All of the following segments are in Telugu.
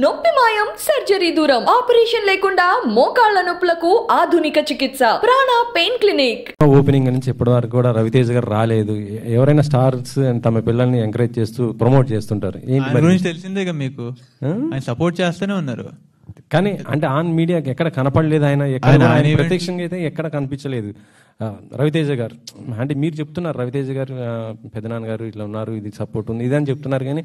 నొప్పి మాయం సర్జరీ దూరం ఆపరేషన్ లేకుండా మోకాళ్ల నొప్పులకు ఆధునిక చికిత్స ప్రాణ పెయిన్ క్లినిక్. ఓపెనింగ్ నుంచి ఇప్పటి వరకు కూడా రవితేజ గారు రాలేదు. ఎవరైనా స్టార్స్ తమ పిల్లల్ని ఎంకరేజ్ చేస్తూ ప్రమోట్ చేస్తుంటారు. తెలిసిందే మీకు, ఆయన సపోర్ట్ చేస్తూనే ఉన్నారు. కానీ అంటే ఆన్ మీడియాకి ఎక్కడ కనపడలేదు. ఆయన ప్రత్యక్షంగా అయితే ఎక్కడ కనిపించలేదు రవితేజ గారు. అంటే మీరు చెప్తున్నారు రవితేజ గారు పెద్దనాన్న గారు ఇట్లా ఉన్నారు, ఇది సపోర్ట్ ఉంది, ఇదని చెప్తున్నారు. కానీ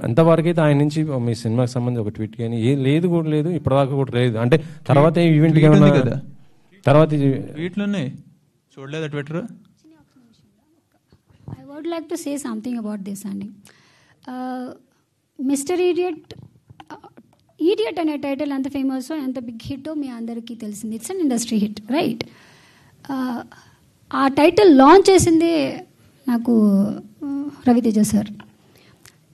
ఎంతవరకు అయితే ఆయన నుంచి మీ సినిమాకి సంబంధించి ఒక ట్వీట్ కానీ ఏం లేదు కూడా లేదు, ఇప్పటిదాకా కూడా లేదు. అంటే తర్వాత ఈవెంట్ కదా, తర్వాత ట్వీట్లు ఉన్నాయి, చూడలేదు Twitter. I would like to say something about this, Andy. Mr. Idiot, Idiot అనే టైటిల్ ఎంత ఫేమస్, ఎంత బిగ్ హిట్ మీ అందరికీ తెలిసింది. It's an industry hit, right? ఆ టైటిల్ లాంచ్ చేసింది నాకు రవితేజ సార్.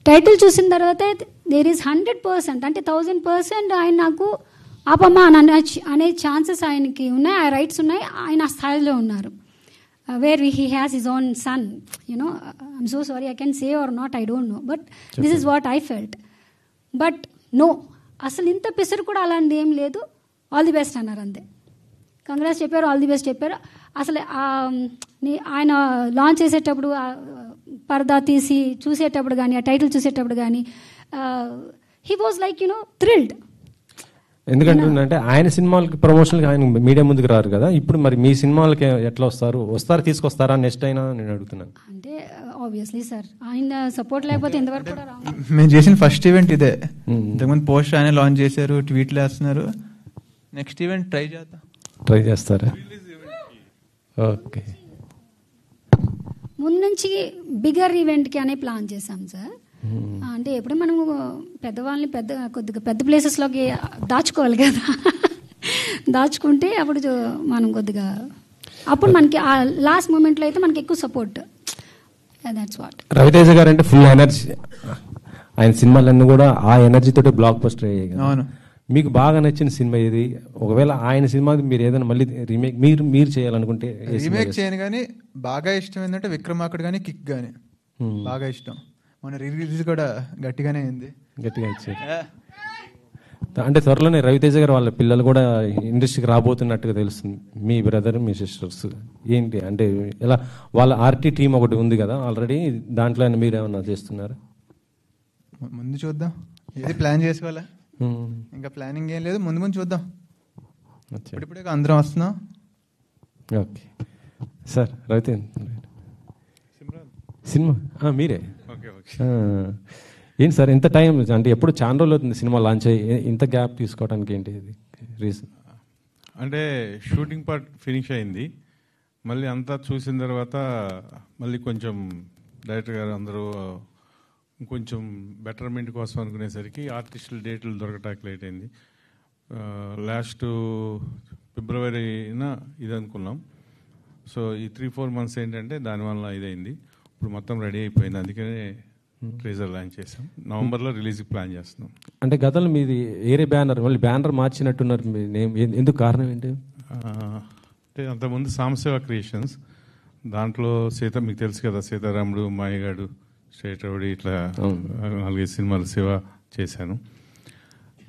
టైటిల్ చూసిన తర్వాత దేర్ ఈజ్ 100%, అంటే 1000% ఆయన నాకు ఆపమ్మా అనే ఛాన్సెస్ ఆయనకి ఉన్నాయి, ఆ రైట్స్ ఉన్నాయి, ఆయన ఆ స్థాయిలో ఉన్నారు. Where he has his own son, I'm so sorry, I can say or not, I don't know, but this is what I felt. But no, అసలు ఇంత పిసరు కూడా అలాంటిది ఏం లేదు. ఆల్ ది బెస్ట్ అన్నారు, అంతే. కంగ్రాట్స్ చెప్పారు, ఆల్ ది బెస్ట్ చెప్పారు. అసలు ఆయన లాంచ్ చేసేటప్పుడు పరదా తీసి చూసేటప్పుడు కానీ, ఆ టైటిల్ చూసేటప్పుడు కానీ హీ వాజ్ లైక్ థ్రిల్డ్. ఎందుకంటే ఆయన సినిమాలకి ప్రమోషన్కి ఆయన మీడియా ముందుకు రారు కదా. ఇప్పుడు మరి మీ సినిమాలకి ఎట్లా వస్తారు తీసుకొస్తారా నెక్స్ట్ అయినా నేను అడుగుతున్నాను. అంటే ఆబ్వియస్లీ సార్, ఆయన సపోర్ట్ లేకపోతే ఎంతవరకు కూడా రావు. మేము చేసిన ఫస్ట్ ఈవెంట్ ఇదే. ఇంతకుముందు పోస్ట్ ఆయన లాంచ్ చేశారు, ట్వీట్లు వేస్తున్నారు. నెక్స్ట్ ఈవెంట్ ట్రై చేస్తారా? ఓకే. ముందు నుంచి బిగ్గర్ ఈవెంట్కి అనే ప్లాన్ చేశాం సార్. అంటే ఎప్పుడు మనము పెద్దవాళ్ళని కొద్దిగా పెద్ద ప్లేసెస్లోకి దాచుకోవాలి కదా. దాచుకుంటే అప్పుడు మనం కొద్దిగా అప్పుడు మనకి ఆ లాస్ట్ మూమెంట్లో అయితే మనకి ఎక్కువ సపోర్ట్. That's what. రవితేజ గారు అంటే ఫుల్ ఎనర్జీ. ఆయన సినిమాలన్నీ కూడా ఆ ఎనర్జీ తోటి బ్లాక్ బస్టర్ అయ్యాయి. అవును. మీకు బాగా నచ్చిన సినిమా ఇది? ఒకవేళ ఆయన సినిమాకి మీరు ఏదైనా మళ్ళీ రీమేక్ మీరు చేయాలనుకుంటే? రీమేక్ చేయను, కానీ బాగా ఇష్టం ఏంటంటే విక్రమార్కుడు కానీ కిక్ కానీ బాగా ఇష్టం. మన రిలీజ్ కూడా గట్టిగా ఇచ్చారు. అంటే త్వరలోనే రవితేజ గారు వాళ్ళ పిల్లలు కూడా ఇండస్ట్రీకి రాబోతున్నట్టుగా తెలుస్తుంది. మీ బ్రదర్, మీ సిస్టర్స్ ఏంటి అంటే ఇలా వాళ్ళ ఆర్టీ టీం ఒకటి ఉంది కదా ఆల్రెడీ, దాంట్లో మీరు ఏమన్నా చేస్తున్నారు? ముందు చూద్దాం, ఏది ప్లాన్ చేసుకోవాలా, ఇంకా ప్లానింగ్ ఏం లేదు, ముందు చూద్దాం. ఇప్పుడే అందరం వస్తున్నాం. Okay sir. రవితేజ సినిమా మీరే? ఏంటి సార్ ఇంత టైం, అంటే ఎప్పుడు చాలా రోజులు అవుతుంది సినిమా లాంచ్ అయ్యి, ఇంత గ్యాప్ తీసుకోవడానికి ఏంటి రీజన్? అంటే షూటింగ్ పార్ట్ ఫినిష్ అయింది, మళ్ళీ అంతా చూసిన తర్వాత మళ్ళీ కొంచెం డైరెక్టర్ గారు అందరూ కొంచెం బెటర్మెంట్ కోసం అనుకునేసరికి ఆర్టిస్టుల డేట్లు దొరకటానికి లేట్ అయింది. లాస్ట్ ఫిబ్రవరిన ఇది అనుకున్నాం. సో ఈ 3-4 months ఏంటంటే దానివల్ల ఇదైంది. ఇప్పుడు మొత్తం రెడీ అయిపోయింది, అందుకనే ట్రేజర్ లాంచ్ చేసాం. నవంబర్లో రిలీజ్కి ప్లాన్ చేస్తున్నాం. అంటే గతంలో మీది ఏరే బ్యానర్, మళ్ళీ బ్యానర్ మార్చినట్టున్నారు, ఎందుకు కారణం ఏంటి? అంటే అంతకుముందు సాంబశివ క్రియేషన్స్, దాంట్లో మీకు తెలుసు కదా, సీతారాముడు, మాయగాడు, స్ట్రేట్ రౌడీ, ఇట్లా 4-5 సినిమాలు శివ చేశాను.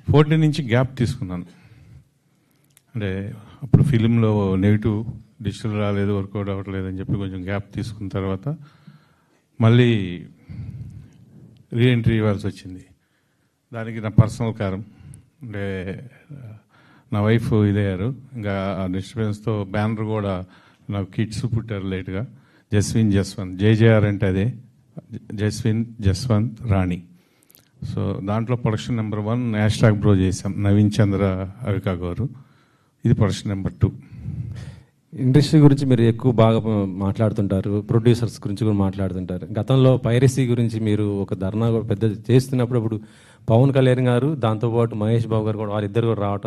14 నుంచి గ్యాప్ తీసుకున్నాను. అంటే అప్పుడు ఫిలింలో నెగిటివ్, డిజిటల్ రాలేదు, వర్కౌట్ అవ్వట్లేదు అని చెప్పి కొంచెం గ్యాప్ తీసుకున్న తర్వాత మళ్ళీ రీఎంట్రీ ఇవ్వాల్సి వచ్చింది. దానికి నా పర్సనల్ కారణం, అంటే నా వైఫ్ ఇదయ్యారు. ఇంకా ఆ డిస్టర్బెన్స్తో బ్యానర్ కూడా నాకు కిడ్స్ పుట్టారు లేట్గా. జస్విన్ జస్వంత్, జేజేఆర్ అంటే అదే జస్విన్ జస్వంత్ రాణి. సో దాంట్లో ప్రొడక్షన్ నెంబర్ 1 హ్యాష్‌ట్యాగ్ బ్రో చేసాం, నవీన్ చంద్ర అవికా గారు. ఇది ప్రొడక్షన్ నెంబర్ 2. ఇండస్ట్రీ గురించి మీరు ఎక్కువ బాగా మాట్లాడుతుంటారు, ప్రొడ్యూసర్స్ గురించి కూడా మాట్లాడుతుంటారు. గతంలో పైరసీ గురించి మీరు ఒక ధర్నా కూడా పెద్ద చేస్తున్నప్పుడు, ఇప్పుడు పవన్ కళ్యాణ్ గారు దాంతోపాటు మహేష్ బాబు గారు కూడా వాళ్ళిద్దరు కూడా రావటం